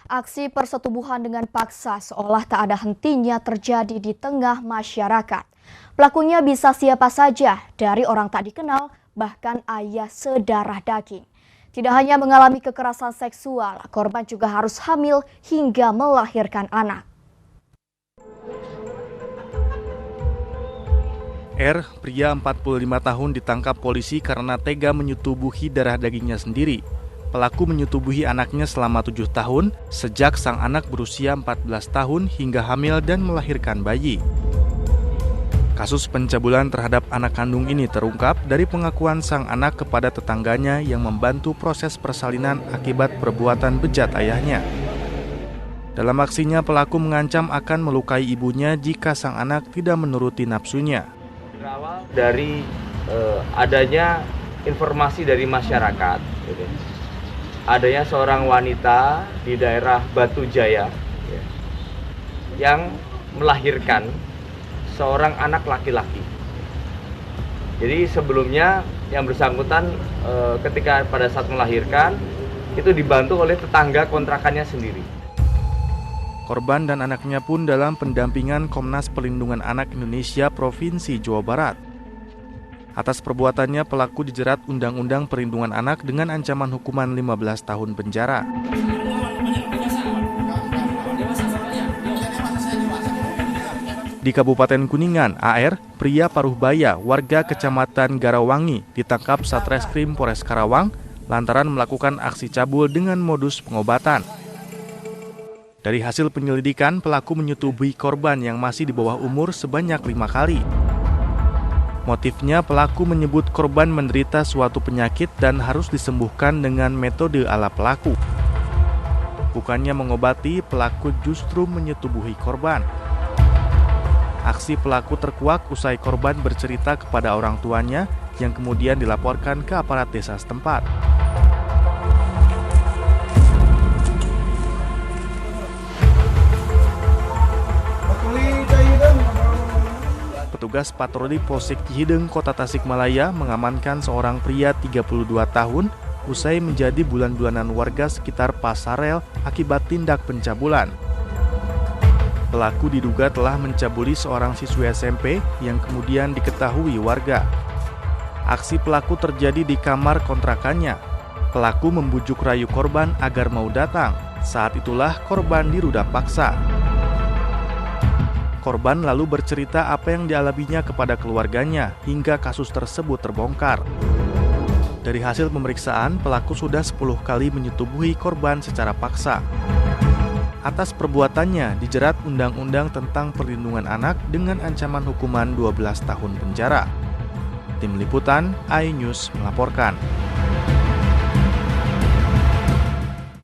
Aksi persetubuhan dengan paksa seolah tak ada hentinya terjadi di tengah masyarakat. Pelakunya bisa siapa saja, dari orang tak dikenal, bahkan ayah sedarah daging. Tidak hanya mengalami kekerasan seksual, korban juga harus hamil hingga melahirkan anak. R, pria 45 tahun ditangkap polisi karena tega menyetubuhi darah dagingnya sendiri. Pelaku menyetubuhi anaknya selama 7 tahun, sejak sang anak berusia 14 tahun hingga hamil dan melahirkan bayi. Kasus pencabulan terhadap anak kandung ini terungkap dari pengakuan sang anak kepada tetangganya yang membantu proses persalinan akibat perbuatan bejat ayahnya. Dalam aksinya, pelaku mengancam akan melukai ibunya jika sang anak tidak menuruti nafsunya. Berawal dari adanya informasi dari masyarakat, adanya seorang wanita di daerah Batu Jaya yang melahirkan seorang anak laki-laki. Jadi sebelumnya yang bersangkutan ketika pada saat melahirkan itu dibantu oleh tetangga kontrakannya sendiri. Korban dan anaknya pun dalam pendampingan Komnas Perlindungan Anak Indonesia Provinsi Jawa Barat. Atas perbuatannya, pelaku dijerat Undang-Undang Perlindungan Anak dengan ancaman hukuman 15 tahun penjara. Di Kabupaten Kuningan, AR, pria Paruhbaya, warga Kecamatan Garawangi, ditangkap Satreskrim Polres Karawang lantaran melakukan aksi cabul dengan modus pengobatan. Dari hasil penyelidikan, pelaku menyetubuhi korban yang masih di bawah umur sebanyak 5 kali. Motifnya, pelaku menyebut korban menderita suatu penyakit dan harus disembuhkan dengan metode ala pelaku. Bukannya mengobati, pelaku justru menyetubuhi korban. Aksi pelaku terkuak usai korban bercerita kepada orang tuanya yang kemudian dilaporkan ke aparat desa setempat. Petugas patroli Polsek Cihideng, Kota Tasikmalaya mengamankan seorang pria 32 tahun usai menjadi bulan-bulanan warga sekitar Pasarel akibat tindak pencabulan. Pelaku diduga telah mencabuli seorang siswi SMP yang kemudian diketahui warga. Aksi pelaku terjadi di kamar kontrakannya. Pelaku membujuk rayu korban agar mau datang. Saat itulah korban dirudak paksa. Korban lalu bercerita apa yang dialaminya kepada keluarganya hingga kasus tersebut terbongkar. Dari hasil pemeriksaan, pelaku sudah 10 kali menyetubuhi korban secara paksa. Atas perbuatannya dijerat Undang-Undang tentang Perlindungan Anak dengan ancaman hukuman 12 tahun penjara. Tim Liputan iNews melaporkan.